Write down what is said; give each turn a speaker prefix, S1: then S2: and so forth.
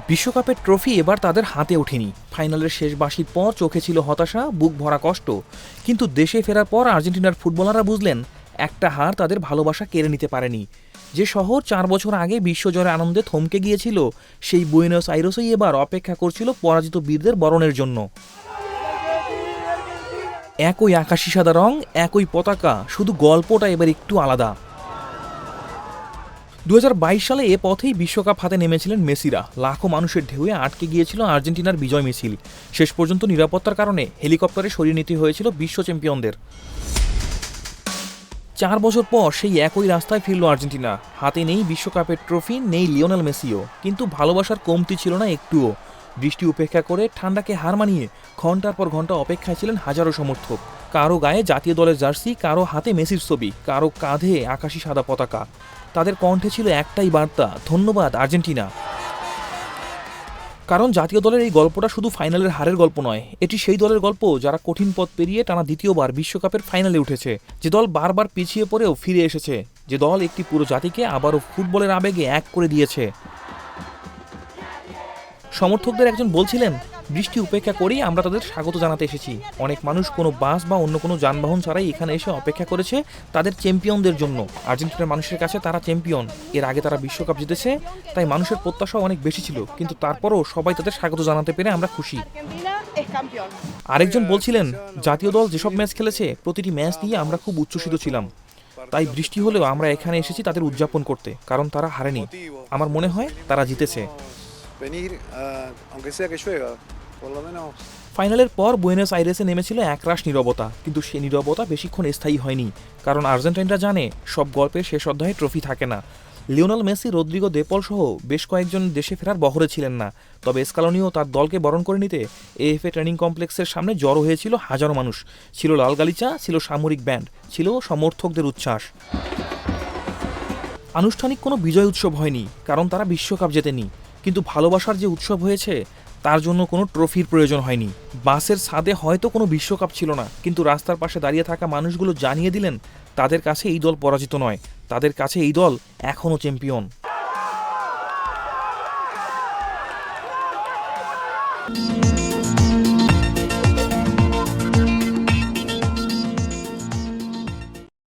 S1: বিশ্বকাপের ট্রফি এবার তাদের হাতে ওঠেনি। ফাইনালের শেষ বাঁশির পর চোখে ছিল হতাশা, বুক ভরা কষ্ট। কিন্তু দেশে ফেরার পর আর্জেন্টিনার ফুটবলাররা বুঝলেন একটা হার তাদের ভালোবাসা কেড়ে নিতে পারেনি। যে শহর 4 বছর আগে বিশ্বজয়ের আনন্দে থমকে গিয়েছিল, সেই বুয়েনোস আইরেসই এবার অপেক্ষা করছিল পরাজিত বীরদের বরণের জন্য। একই আকাশি সাদা রং, একই পতাকা, শুধু গল্পটা এবার একটু আলাদা। 2022 সালে এ পথেই বিশ্বকাপ হাতে নেমেছিলেন মেসিরা। লাখো মানুষের ঢেউয়ে আটকে গিয়েছিল আর্জেন্টিনার বিজয় মিছিল। শেষ পর্যন্ত নিরাপত্তার কারণে হেলিকপ্টারে সরিয়ে নিতে হয়েছিল বিশ্ব চ্যাম্পিয়নদের। 4 বছর পর সেই একই রাস্তায় ফিরল আর্জেন্টিনা। হাতে নেই বিশ্বকাপের ট্রফি, নেই লিওনেল মেসিও, কিন্তু ভালোবাসার কমতি ছিল না একটুও। বৃষ্টি উপেক্ষা করে ঠান্ডাকে হার মানিয়ে ঘন্টার পর ঘন্টা অপেক্ষায় ছিলেন হাজারো সমর্থক। কারো গায়ে জাতীয় দলের জার্সি, কারো হাতে মেসির ছবি, কারো কাঁধে আকাশি সাদা পতাকা। তাদের কণ্ঠে ছিল একটাই বার্তা, ধন্যবাদ আর্জেন্টিনা। কারণ জাতীয় দলের এই গল্পটা শুধু ফাইনালের হারের গল্প নয়, এটি সেই দলের গল্প যারা কঠিন পথ পেরিয়ে টানা দ্বিতীয়বার বিশ্বকাপের ফাইনালে উঠেছে, যে দল বারবার পিছিয়ে পড়েও ফিরে এসেছে, যে দল একটি পুরো জাতিকে আবারও ফুটবলের আবেগে এক করে দিয়েছে। সমর্থকদের একজন বলছিলেন, বৃষ্টি উপেক্ষা করেই আমরা তাদের স্বাগত জানাতে এসেছি। অনেক মানুষ কোনো বাস বা অন্য কোনো যানবাহন ছাড়াই এখানে এসে অপেক্ষা করেছে তাদের চ্যাম্পিয়নদের জন্য। আর্জেন্টিনার মানুষের কাছে তারা চ্যাম্পিয়ন, এর আগে তারা বিশ্বকাপ জিতেছে, তাই মানুষের প্রত্যাশাও অনেক বেশি ছিল, কিন্তু তারপরও সবাই তাদের স্বাগত জানাতে পেরে আমরা খুশি। আরেকজন বলছিলেন, জাতীয় দল যেসব ম্যাচ খেলেছে প্রতিটি ম্যাচ নিয়ে আমরা খুব উচ্ছ্বসিত ছিলাম, তাই বৃষ্টি হলেও আমরা এখানে এসেছি তাদের উদযাপন করতে, কারণ তারা হারেনি। আমার মনে হয় তারা জিতেছে। ফাইনালের পর বুয়েনোস আইরেসে নেমেছিল একরাশ নীরবতা, কিন্তু সেই নীরবতা বেশিক্ষণ স্থায়ী হয়নি, কারণ আর্জেন্টাইনরা জানে সব গল্পের শেষ অধ্যায়ে ট্রফি থাকে না। লিওনেল মেসি, রদ্রিগো দে পল সহ বেশ কয়েকজন দেশে ফেরার বহরে ছিলেন না, তবে স্কালোনিও তার দলকে বরণ করে নিতে এএফএ ট্রেনিং কমপ্লেক্সের সামনে জড়ো হয়েছিল হাজারো মানুষ। ছিল লাল গালিচা, ছিল সামরিক ব্যান্ড, ছিল সমর্থকদের উচ্ছ্বাস। আনুষ্ঠানিক কোনো বিজয় উৎসব হয়নি, কারণ তারা বিশ্বকাপ জেতেনি, কিন্তু ভালোবাসার যে উৎসব হয়েছে তার জন্য কোনো ট্রফির প্রয়োজন হয়নি। বাসের ছাদে হয়তো কোনো বিশ্বকাপ ছিল না, কিন্তু রাস্তার পাশে দাঁড়িয়ে থাকা মানুষগুলো জানিয়ে দিলেন তাদের কাছে এই দল পরাজিত নয়, তাদের কাছে এই দল এখনও চ্যাম্পিয়ন।